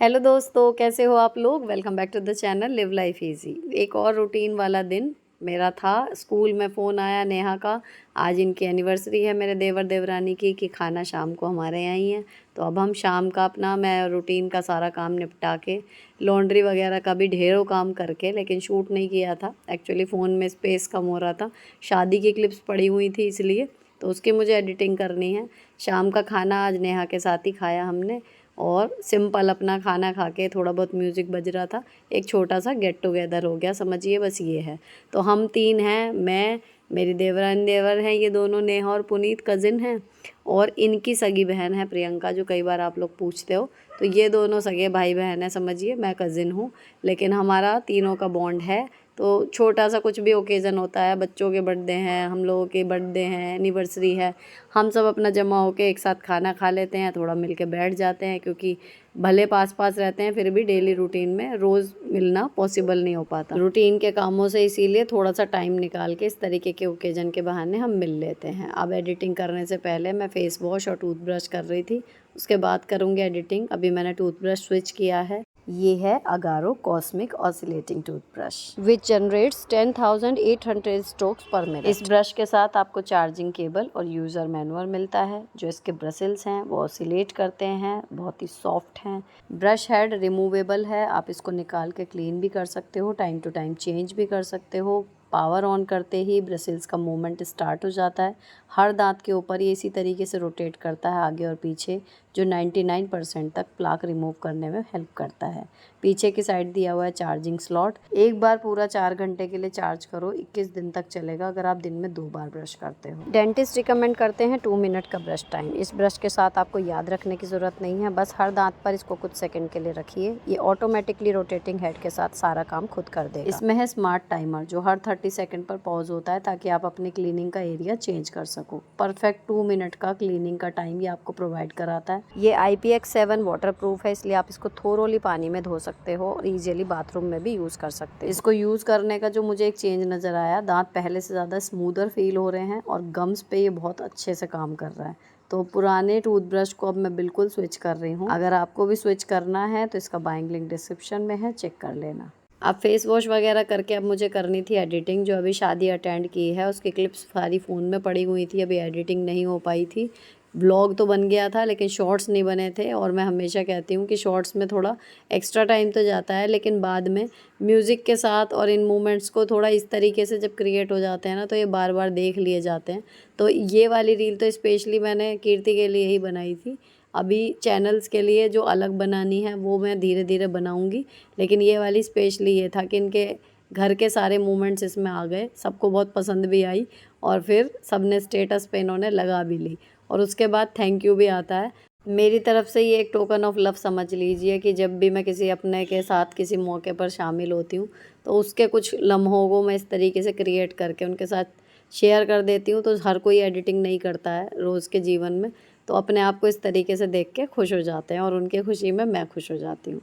Hello दोस्तों, कैसे हो आप लोग। Welcome back to the channel live life easy. एक और रूटीन वाला दिन मेरा था। स्कूल में फ़ोन आया नेहा का, आज इनकी एनिवर्सरी है मेरे देवर देवरानी की, कि खाना शाम को हमारे यहाँ ही है। तो अब हम शाम का अपना मैं रूटीन का सारा काम निपटा के, लॉन्ड्री वगैरह का भी ढेरों काम करके, लेकिन शूट नहीं किया था एक्चुअली, फ़ोन में स्पेस कम हो रहा था। शादी की क्लिप्स पड़ी हुई थी इसलिए, तो उसकी मुझे एडिटिंग करनी है। शाम का खाना आज नेहा के साथ ही खाया हमने, और सिंपल अपना खाना खा के थोड़ा बहुत म्यूज़िक बज रहा था। एक छोटा सा गेट टुगेदर हो गया, समझिए बस ये है। तो हम तीन हैं, मैं, मेरी देवरानी देवर हैं, ये दोनों नेहा और पुनीत कज़िन हैं, और इनकी सगी बहन है प्रियंका, जो कई बार आप लोग पूछते हो। तो ये दोनों सगे भाई बहन हैं, समझिए, मैं कज़िन हूँ, लेकिन हमारा तीनों का बॉन्ड है। तो छोटा सा कुछ भी ओकेज़न होता है, बच्चों के बर्थडे हैं, हम लोगों के बर्थडे हैं, एनिवर्सरी है, हम सब अपना जमा होके एक साथ खाना खा लेते हैं, थोड़ा मिल के बैठ जाते हैं, क्योंकि भले पास पास रहते हैं फिर भी डेली रूटीन में रोज़ मिलना पॉसिबल नहीं हो पाता रूटीन के कामों से। इसीलिए थोड़ा सा टाइम निकाल के इस तरीके के ओकेजन के बहाने हम मिल लेते हैं। अब एडिटिंग करने से पहले मैं फेस वॉश और टूथब्रश कर रही थी, उसके बाद करूँगी एडिटिंग। अभी मैंने टूथब्रश स्विच किया है। ये है अगारो कॉस्मिक ऑसिलेटिंग टूथब्रश विच जनरेट्स 10,800 स्ट्रोक्स पर मिनट। इस ब्रश के साथ आपको चार्जिंग केबल और यूज़र मैनुअल मिलता है। जो इसके ब्रसल्स हैं वो ऑसिलेट करते हैं, बहुत ही सॉफ्ट हैं। ब्रश हेड रिमूवेबल है, आप इसको निकाल के क्लीन भी कर सकते हो, टाइम टू टाइम चेंज भी कर सकते हो। पावर ऑन करते ही ब्रसल्स का मूवमेंट स्टार्ट हो जाता है। हर दांत के ऊपर ये इसी तरीके से रोटेट करता है आगे और पीछे, जो 99% तक प्लाक रिमूव करने में हेल्प करता है। पीछे की साइड दिया हुआ है चार्जिंग स्लॉट। एक बार पूरा 4 घंटे के लिए चार्ज करो, 21 दिन तक चलेगा अगर आप दिन में 2 बार ब्रश करते हो। डेंटिस्ट रिकमेंड करते हैं 2 मिनट का ब्रश टाइम। इस ब्रश के साथ आपको याद रखने की ज़रूरत नहीं है, बस हर दांत पर इसको कुछ सेकंड के लिए रखिए। ये ऑटोमेटिकली रोटेटिंग हेड के साथ सारा काम खुद कर देगा। इसमें है स्मार्ट टाइमर, जो हर 30 सेकंड पर पॉज होता है, ताकि आप अपनी क्लीनिंग का एरिया चेंज कर सको। परफेक्ट 2 मिनट का क्लीनिंग का टाइम ये आपको प्रोवाइड कराता है। ये IPX7 वाटरप्रूफ है, इसलिए आप इसको थोरोली पानी में धो सकते हो और इजीली बाथरूम में भी यूज़ कर सकते हो। इसको यूज़ करने का जो मुझे एक चेंज नज़र आया, दांत पहले से ज़्यादा स्मूदर फील हो रहे हैं और गम्स पे ये बहुत अच्छे से काम कर रहा है। तो पुराने टूथब्रश को अब मैं बिल्कुल स्विच कर रही हूँ। अगर आपको भी स्विच करना है तो इसका बाइंग लिंक डिस्क्रिप्शन में है, चेक कर लेना। अब फेस वॉश वगैरह करके अब मुझे करनी थी एडिटिंग। जो अभी शादी अटेंड की है उसकी क्लिप्स सारी फ़ोन में पड़ी हुई थी, अभी एडिटिंग नहीं हो पाई थी। ब्लॉग तो बन गया था लेकिन शॉर्ट्स नहीं बने थे, और मैं हमेशा कहती हूँ कि शॉर्ट्स में थोड़ा एक्स्ट्रा टाइम तो जाता है, लेकिन बाद में म्यूज़िक के साथ और इन मोमेंट्स को थोड़ा इस तरीके से जब क्रिएट हो जाते हैं ना, तो ये बार बार देख लिए जाते हैं। तो ये वाली रील तो स्पेशली मैंने कीर्ति के लिए ही बनाई थी। अभी चैनल्स के लिए जो अलग बनानी है वो मैं धीरे धीरे बनाऊँगी, लेकिन ये वाली स्पेशली ये था कि इनके घर के सारे मोमेंट्स इसमें आ गए, सबको बहुत पसंद भी आई, और फिर सब ने स्टेटस पे इन्होंने लगा भी ली, और उसके बाद थैंक यू भी आता है। मेरी तरफ से ये एक टोकन ऑफ लव समझ लीजिए कि जब भी मैं किसी अपने के साथ किसी मौके पर शामिल होती हूँ, तो उसके कुछ लम्हों को मैं इस तरीके से क्रिएट करके उनके साथ शेयर कर देती हूँ। तो हर कोई एडिटिंग नहीं करता है रोज़ के जीवन में, तो अपने आप को इस तरीके से देख के खुश हो जाते हैं, और उनकी खुशी में मैं खुश हो जाती हूँ।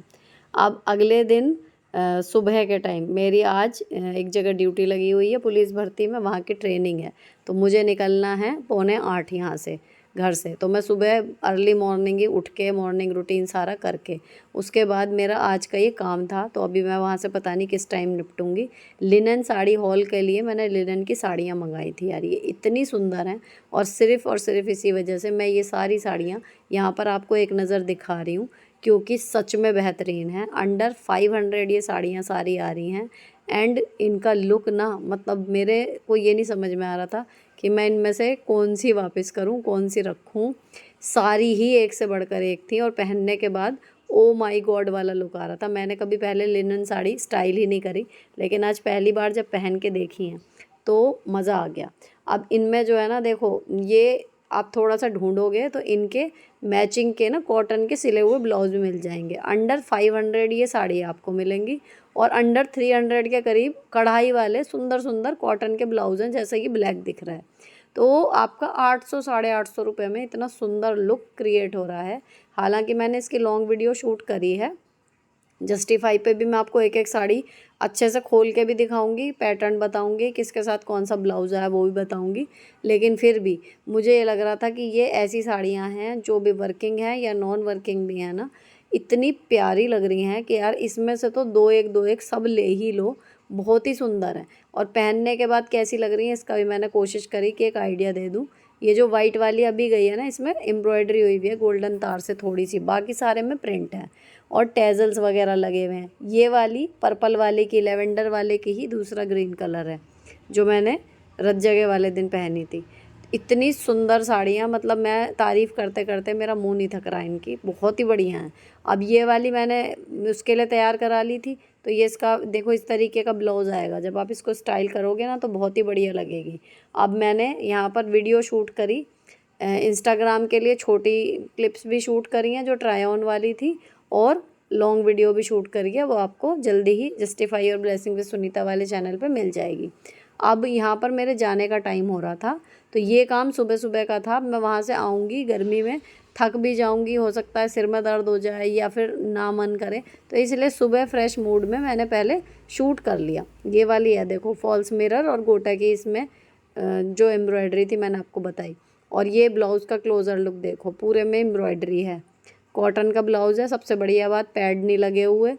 अब अगले दिन सुबह के टाइम मेरी आज एक जगह ड्यूटी लगी हुई है पुलिस भर्ती में, वहाँ की ट्रेनिंग है, तो मुझे निकलना है 7:45 यहाँ से, घर से। तो मैं सुबह अर्ली मॉर्निंग ही उठ के मॉर्निंग रूटीन सारा करके, उसके बाद मेरा आज का ये काम था। तो अभी मैं वहाँ से पता नहीं किस टाइम निपटूंगी। लिनन साड़ी हॉल के लिए मैंने लिनन की साड़ियाँ मंगाई थी यार, ये इतनी सुंदर हैं, और सिर्फ इसी वजह से मैं ये सारी साड़ियाँ यहाँ पर आपको एक नज़र दिखा रही हूँ, क्योंकि सच में बेहतरीन है। अंडर 500 ये साड़ियाँ सारी आ रही हैं, एंड इनका लुक ना, मतलब मेरे को ये नहीं समझ में आ रहा था कि मैं इनमें से कौन सी वापस करूं, कौन सी रखूं। सारी ही एक से बढ़कर एक थी, और पहनने के बाद ओ माई गॉड वाला लुक आ रहा था। मैंने कभी पहले लिनन साड़ी स्टाइल ही नहीं करी, लेकिन आज पहली बार जब पहन के देखी हैं तो मज़ा आ गया। अब इनमें जो है ना, देखो, ये आप थोड़ा सा ढूंढोगे तो इनके मैचिंग के ना कॉटन के सिले हुए ब्लाउज भी मिल जाएंगे। अंडर 500 ये साड़ी आपको मिलेंगी, और अंडर 300 के करीब कढ़ाई वाले सुंदर सुंदर कॉटन के ब्लाउज हैं, जैसे कि ब्लैक दिख रहा है। तो आपका 800 850 रुपये में इतना सुंदर लुक क्रिएट हो रहा है। हालांकि मैंने इसकी लॉन्ग वीडियो शूट करी है, जस्टिफाई पे भी मैं आपको एक एक साड़ी अच्छे से खोल के भी दिखाऊंगी, पैटर्न बताऊंगी, किसके साथ कौन सा ब्लाउज है वो भी बताऊंगी। लेकिन फिर भी मुझे ये लग रहा था कि ये ऐसी साड़ियाँ हैं जो भी वर्किंग है या नॉन वर्किंग भी है ना, इतनी प्यारी लग रही हैं कि यार इसमें से तो दो एक सब ले ही लो, बहुत ही सुंदर है। और पहनने के बाद कैसी लग रही हैं इसका भी मैंने कोशिश करी कि एक आइडिया दे दूँ। ये जो वाइट वाली अभी गई है ना, इसमें एम्ब्रॉयडरी हुई हुई है गोल्डन तार से थोड़ी सी, बाकी सारे में प्रिंट है और टेजल्स वगैरह लगे हुए हैं। ये वाली पर्पल वाले की, लेवेंडर वाले की ही दूसरा ग्रीन कलर है जो मैंने रत जगह वाले दिन पहनी थी। इतनी सुंदर साड़ियाँ, मतलब मैं तारीफ़ करते करते मेरा मुंह नहीं थक रहा इनकी, बहुत ही बढ़िया हैं। अब ये वाली मैंने उसके लिए तैयार करा ली थी, तो ये इसका देखो इस तरीके का ब्लाउज़ आएगा। जब आप इसको स्टाइल करोगे ना तो बहुत ही बढ़िया लगेगी। अब मैंने यहाँ पर वीडियो शूट करी इंस्टाग्राम के लिए, छोटी क्लिप्स भी शूट करी हैं जो ट्राई ऑन वाली थी, और लॉन्ग वीडियो भी शूट करी है, वो आपको जल्दी ही जस्टिफाई और ब्लेसिंग विद सुनीता वाले चैनल पे मिल जाएगी। अब यहाँ पर मेरे जाने का टाइम हो रहा था, तो ये काम सुबह सुबह का था। मैं वहाँ से आऊँगी, गर्मी में थक भी जाऊँगी, हो सकता है सिर में दर्द हो जाए या फिर ना मन करे, तो इसलिए सुबह फ्रेश मूड में मैंने पहले शूट कर लिया। ये वाली है देखो, फॉल्स मिरर और गोटा की इसमें जो एम्ब्रॉयडरी थी मैंने आपको बताई। और ये ब्लाउज़ का क्लोज़र लुक देखो, पूरे में एम्ब्रॉयडरी है, कॉटन का ब्लाउज़ है। सबसे बढ़िया बात, पैड नहीं लगे हुए,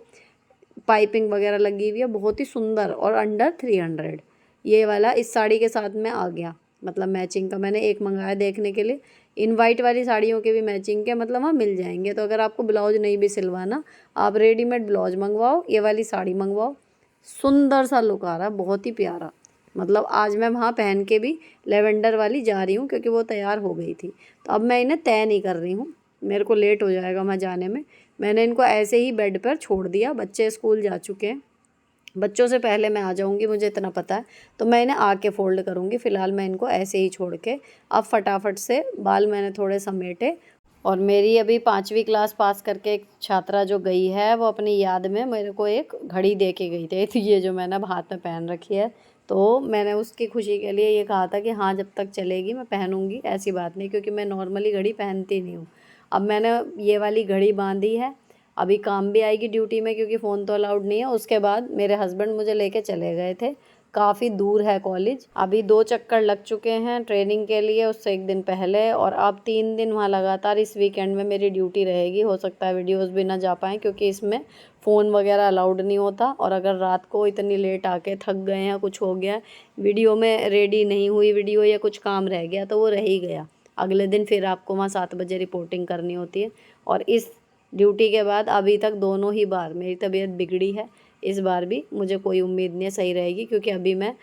पाइपिंग वगैरह लगी हुई है, बहुत ही सुंदर, और अंडर 300। ये वाला इस साड़ी के साथ में आ गया, मतलब मैचिंग का मैंने एक मंगाया देखने के लिए। इन वाइट वाली साड़ियों के भी मैचिंग के मतलब वहाँ मिल जाएंगे। तो अगर आपको ब्लाउज नहीं भी सिलवाना, आप रेडीमेड ब्लाउज मंगवाओ, ये वाली साड़ी मंगवाओ। सुंदर सा लुक आ रहा है, बहुत ही प्यारा। मतलब आज मैं वहाँ पहन के भी लेवेंडर वाली जा रही हूँ क्योंकि वो तैयार हो गई थी। तो अब मैं इन्हें तय नहीं कर रही हूँ, मेरे को लेट हो जाएगा वहाँ जाने में। मैंने इनको ऐसे ही बेड पर छोड़ दिया, बच्चे स्कूल जा चुके हैं, बच्चों से पहले मैं आ जाऊंगी, मुझे इतना पता है। तो मैं इन्हें आके फ़ोल्ड करूंगी, फ़िलहाल मैं इनको ऐसे ही छोड़ के अब फटाफट से बाल मैंने थोड़े समेटे। और मेरी अभी 5वीं क्लास पास करके एक छात्रा जो गई है, वो अपनी याद में मेरे को एक घड़ी दे के गई थी, तो ये जो मैंने अब हाथ में पहन रखी है। तो मैंने उसकी खुशी के लिए ये कहा था कि हाँ जब तक चलेगी मैं पहनूंगी, ऐसी बात नहीं, क्योंकि मैं नॉर्मली घड़ी पहनती नहीं हूँ। अब मैंने ये वाली घड़ी बांधी है, अभी काम भी आएगी ड्यूटी में क्योंकि फ़ोन तो अलाउड नहीं है। उसके बाद मेरे हस्बैंड मुझे लेके चले गए थे, काफ़ी दूर है कॉलेज। अभी 2 चक्कर लग चुके हैं ट्रेनिंग के लिए, उससे 1 दिन पहले, और अब 3 दिन वहाँ लगातार इस वीकेंड में मेरी ड्यूटी रहेगी। हो सकता है वीडियोज़ भी ना जा पाएँ क्योंकि इसमें फ़ोन वगैरह अलाउड नहीं होता। और अगर रात को इतनी लेट आके थक गए हैं, कुछ हो गया, वीडियो में रेडी नहीं हुई वीडियो या कुछ काम रह गया, तो वो रह ही गया। अगले दिन फिर आपको वहाँ 7 बजे रिपोर्टिंग करनी होती है। और इस ड्यूटी के बाद अभी तक दोनों ही बार मेरी तबीयत बिगड़ी है। इस बार भी मुझे कोई उम्मीद नहीं है सही रहेगी, क्योंकि अभी मैं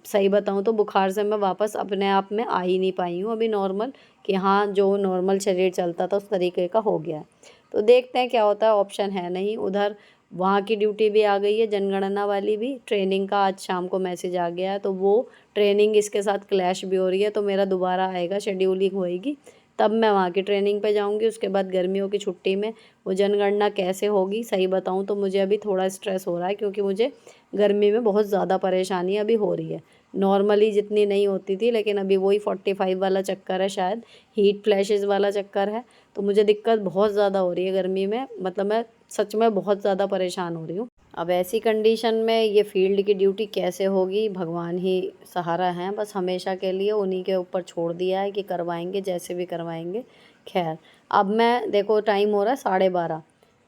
सही बताऊं तो बुखार से मैं वापस अपने आप में आ ही नहीं पाई हूँ अभी नॉर्मल, कि हाँ जो नॉर्मल शरीर चलता था उस तरीके का हो गया है। तो देखते हैं क्या होता है, ऑप्शन है नहीं उधर। वहाँ की ड्यूटी भी आ गई है, जनगणना वाली भी, ट्रेनिंग का आज शाम को मैसेज आ गया है, तो वो ट्रेनिंग इसके साथ क्लैश भी हो रही है, तो मेरा दोबारा आएगा, शेड्यूलिंग होएगी, तब मैं वहाँ की ट्रेनिंग पे जाऊँगी। उसके बाद गर्मियों की छुट्टी में वो जनगणना कैसे होगी, सही बताऊँ तो मुझे अभी थोड़ा स्ट्रेस हो रहा है, क्योंकि मुझे गर्मी में बहुत ज़्यादा परेशानी अभी हो रही है। नॉर्मली जितनी नहीं होती थी, लेकिन अभी वही 45 वाला चक्कर है, शायद हीट फ्लैशेस वाला चक्कर है। तो मुझे दिक्कत बहुत ज़्यादा हो रही है गर्मी में, मतलब मैं सच में बहुत ज़्यादा परेशान हो रही हूँ। अब ऐसी कंडीशन में ये फील्ड की ड्यूटी कैसे होगी, भगवान ही सहारा हैं बस हमेशा के लिए, उन्हीं के ऊपर छोड़ दिया है कि करवाएंगे जैसे भी करवाएंगे। खैर, अब मैं देखो टाइम हो रहा है 12:30।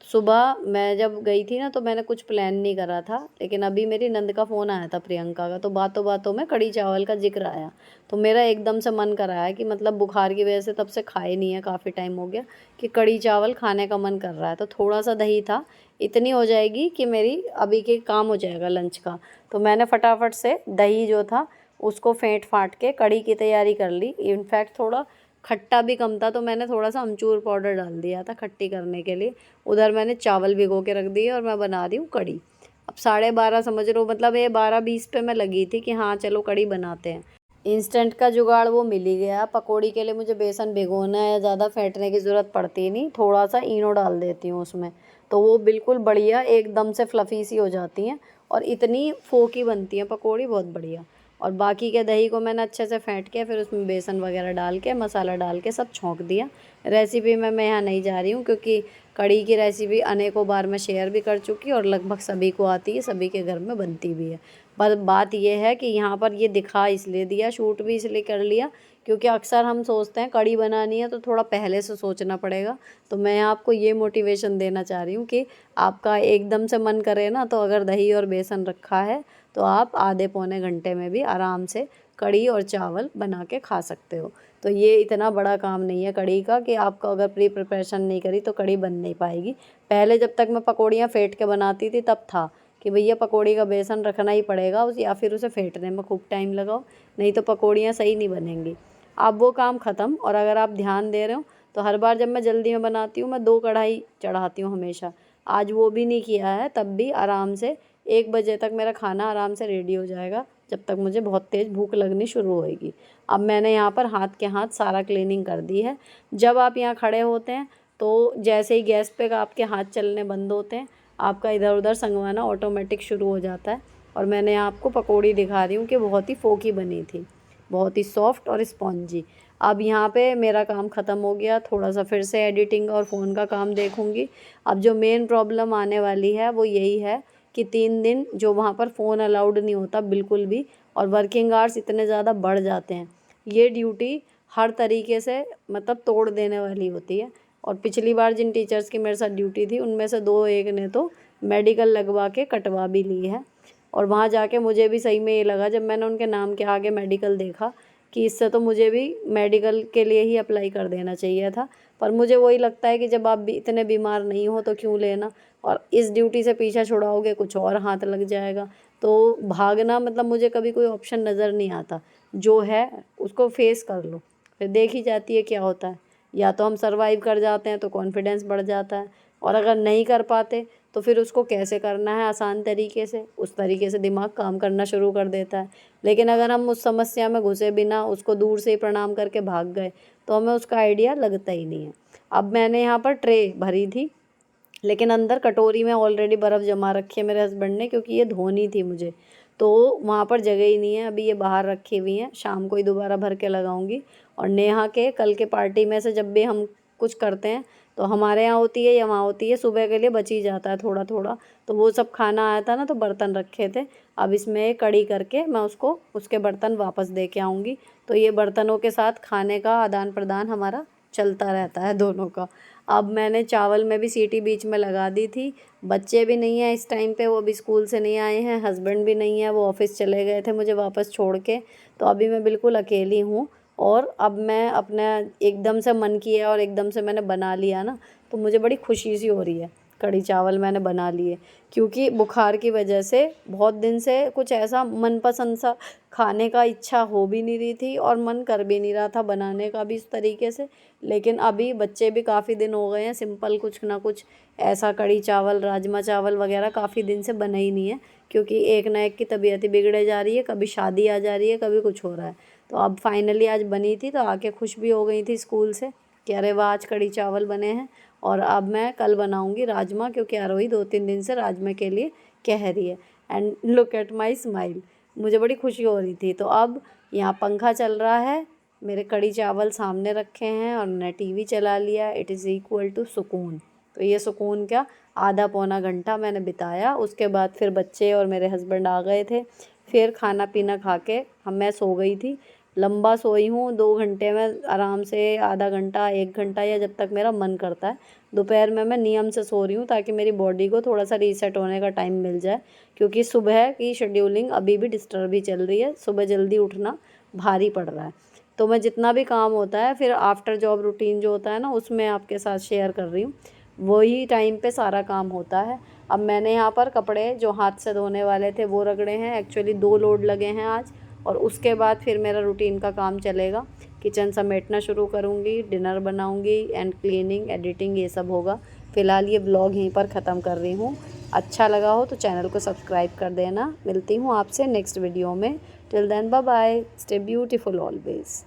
सुबह मैं जब गई थी ना तो मैंने कुछ प्लान नहीं करा था, लेकिन अभी मेरी नंद का फ़ोन आया था, प्रियंका का, तो बातों बातों में कड़ी चावल का जिक्र आया, तो मेरा एकदम से मन कर रहा है कि मतलब बुखार की वजह से तब से खाए नहीं है, काफ़ी टाइम हो गया, कि कड़ी चावल खाने का मन कर रहा है। तो थोड़ा सा दही था, इतनी हो जाएगी कि मेरी अभी के काम हो जाएगा लंच का। तो मैंने फटाफट से दही जो था उसको फेंट फाट के कड़ी की तैयारी कर ली। इनफैक्ट थोड़ा खट्टा भी कम था, तो मैंने थोड़ा सा अमचूर पाउडर डाल दिया था खट्टी करने के लिए। उधर मैंने चावल भिगो के रख दिए और मैं बना रही हूँ कड़ी। अब 12:30 समझ लो, मतलब ये 12:20 पे मैं लगी थी कि हाँ चलो कड़ी बनाते हैं। इंस्टेंट का जुगाड़ वो मिल ही गया। पकौड़ी के लिए मुझे बेसन भिगोना है, ज़्यादा फेंटने की ज़रूरत पड़ती नहीं, थोड़ा सा इनो डाल देती हूँ उसमें, तो वो बिल्कुल बढ़िया एकदम से फ्लफ़ी सी हो जाती हैं और इतनी फोकी बनती हैं पकौड़ी, बहुत बढ़िया। और बाकी के दही को मैंने अच्छे से फेंट के फिर उसमें बेसन वगैरह डाल के मसाला डाल के सब छोंक दिया। रेसिपी में मैं यहाँ नहीं जा रही हूँ क्योंकि कड़ी की रेसिपी अनेकों बार मैं शेयर भी कर चुकी और लगभग सभी को आती है, सभी के घर में बनती भी है। पर बात यह है कि यहाँ पर ये दिखा इसलिए दिया, शूट भी इसलिए कर लिया क्योंकि अक्सर हम सोचते हैं कड़ी बनानी है तो थोड़ा पहले से सोचना पड़ेगा। तो मैं आपको ये मोटिवेशन देना चाह रही हूँ कि आपका एकदम से मन करे ना, तो अगर दही और बेसन रखा है तो आप आधे पौने घंटे में भी आराम से कड़ी और चावल बना के खा सकते हो। तो ये इतना बड़ा काम नहीं है कड़ी का कि आपको अगर प्री प्रिपरेशन नहीं करी तो कड़ी बन नहीं पाएगी। पहले जब तक मैं पकौड़ियाँ फेंट के बनाती थी तब था कि भैया पकौड़ी का बेसन रखना ही पड़ेगा या फिर उसे फेंटने में खूब टाइम लगाओ, नहीं तो पकौड़ियाँ सही नहीं बनेंगी। अब वो काम ख़त्म। और अगर आप ध्यान दे रहे हो तो हर बार जब मैं जल्दी में बनाती हूँ मैं 2 कढ़ाई चढ़ाती हूँ हमेशा। आज वो भी नहीं किया है, तब भी आराम से 1 बजे तक मेरा खाना आराम से रेडी हो जाएगा, जब तक मुझे बहुत तेज़ भूख लगनी शुरू होएगी। अब मैंने यहाँ पर हाथ के हाथ सारा क्लीनिंग कर दी है। जब आप यहाँ खड़े होते हैं तो जैसे ही गैस पे आपके हाथ चलने बंद होते हैं, आपका इधर उधर संगवाना ऑटोमेटिक शुरू हो जाता है। और मैंने आपको पकौड़ी दिखा रही हूँ कि बहुत ही फोकी बनी थी, बहुत ही सॉफ्ट और स्पॉन्जी। अब यहाँ पे मेरा काम ख़त्म हो गया, थोड़ा सा फिर से एडिटिंग और फ़ोन का काम देखूँगी। अब जो मेन प्रॉब्लम आने वाली है वो यही है कि 3 दिन जो वहाँ पर फ़ोन अलाउड नहीं होता बिल्कुल भी, और वर्किंग आवर्स इतने ज़्यादा बढ़ जाते हैं। ये ड्यूटी हर तरीके से मतलब तोड़ देने वाली होती है। और पिछली बार जिन टीचर्स की मेरे साथ ड्यूटी थी उनमें से 2-1 ने तो मेडिकल लगवा के कटवा भी ली है। और वहाँ जाके मुझे भी सही में ये लगा जब मैंने उनके नाम के आगे मेडिकल देखा कि इससे तो मुझे भी मेडिकल के लिए ही अप्लाई कर देना चाहिए था। पर मुझे वही लगता है कि जब आप भी इतने बीमार नहीं हो तो क्यों लेना, और इस ड्यूटी से पीछा छुड़ाओगे कुछ और हाथ लग जाएगा। तो भागना मतलब मुझे कभी कोई ऑप्शन नज़र नहीं आता। जो है उसको फेस कर लो, फिर देखी जाती है क्या होता है। या तो हम सर्वाइव कर जाते हैं तो कॉन्फिडेंस बढ़ जाता है, और अगर नहीं कर पाते तो फिर उसको कैसे करना है आसान तरीके से, उस तरीके से दिमाग काम करना शुरू कर देता है। लेकिन अगर हम उस समस्या में घुसे बिना उसको दूर से ही प्रणाम करके भाग गए तो हमें उसका आइडिया लगता ही नहीं है। अब मैंने यहाँ पर ट्रे भरी थी, लेकिन अंदर कटोरी में ऑलरेडी बर्फ़ जमा रखी है मेरे हस्बैंड ने, क्योंकि ये धोनी थी मुझे, तो वहाँ पर जगह ही नहीं है। अभी ये बाहर रखी हुई हैं, शाम को ही दोबारा भर के लगाऊंगी। और नेहा के कल के पार्टी में से जब भी हम कुछ करते हैं तो हमारे यहाँ होती है या वहाँ होती है, सुबह के लिए बच ही जाता है थोड़ा थोड़ा। तो वो सब खाना आया था ना, तो बर्तन रखे थे। अब इसमें कड़ी करके मैं उसको उसके बर्तन वापस दे के आऊँगी। तो ये बर्तनों के साथ खाने का आदान प्रदान हमारा चलता रहता है दोनों का। अब मैंने चावल में भी सीटी बीच में लगा दी थी। बच्चे भी नहीं हैं इस टाइम पे, वो भी स्कूल से नहीं आए हैं, हस्बैंड भी नहीं है, वो ऑफिस चले गए थे मुझे वापस छोड़ के। तो अभी मैं बिल्कुल अकेली हूँ। और अब मैं अपना एकदम से मन किया और एकदम से मैंने बना लिया ना, तो मुझे बड़ी खुशी सी हो रही है। कढ़ी चावल मैंने बना लिए, क्योंकि बुखार की वजह से बहुत दिन से कुछ ऐसा मनपसंद सा खाने का इच्छा हो भी नहीं रही थी और मन कर भी नहीं रहा था बनाने का भी इस तरीके से। लेकिन अभी बच्चे भी काफ़ी दिन हो गए हैं, सिंपल कुछ ना कुछ ऐसा कढ़ी चावल राजमा चावल वगैरह काफ़ी दिन से बना ही नहीं है, क्योंकि एक ना एक की तबीयत ही बिगड़े जा रही है, कभी शादी आ जा रही है, कभी कुछ हो रहा है। तो अब फाइनली आज बनी थी तो आके खुश भी हो गई थी स्कूल से कि अरे वाह आज कढ़ी चावल बने हैं। और अब मैं कल बनाऊंगी राजमा, क्योंकि आरोही 2-3 दिन से राजमा के लिए कह रही है। And look at my smile, मुझे बड़ी खुशी हो रही थी। तो अब यहाँ पंखा चल रहा है, मेरे कढ़ी चावल सामने रखे हैं और मैंने टीवी चला लिया। इट इज़ इक्वल टू सुकून। तो ये सुकून क्या, आधा पौना घंटा मैंने बिताया। उसके बाद फिर बच्चे और मेरे हस्बैंड आ गए थे, फिर खाना पीना खा के मैं सो गई थी। लंबा सोई हूँ 2 घंटे में आराम से, आधा घंटा 1 घंटा, या जब तक मेरा मन करता है। दोपहर में मैं नियम से सो रही हूँ ताकि मेरी बॉडी को थोड़ा सा रीसेट होने का टाइम मिल जाए, क्योंकि सुबह की शेड्यूलिंग अभी भी डिस्टर्ब ही चल रही है। सुबह जल्दी उठना भारी पड़ रहा है। तो मैं जितना भी काम होता है फिर आफ्टर जॉब रूटीन जो होता है ना, उसमें आपके साथ शेयर कर रही हूँ। वही टाइम पे सारा काम होता है। अब मैंने यहाँ पर कपड़े जो हाथ से धोने वाले थे वो रगड़े हैं, एक्चुअली 2 लोड लगे हैं आज। और उसके बाद फिर मेरा रूटीन का काम चलेगा, किचन समेटना शुरू करूँगी, डिनर बनाऊँगी एंड क्लीनिंग एडिटिंग ये सब होगा। फ़िलहाल ये ब्लॉग यहीं पर ख़त्म कर रही हूँ। अच्छा लगा हो तो चैनल को सब्सक्राइब कर देना। मिलती हूँ आपसे नेक्स्ट वीडियो में। Till then bye bye, stay beautiful always.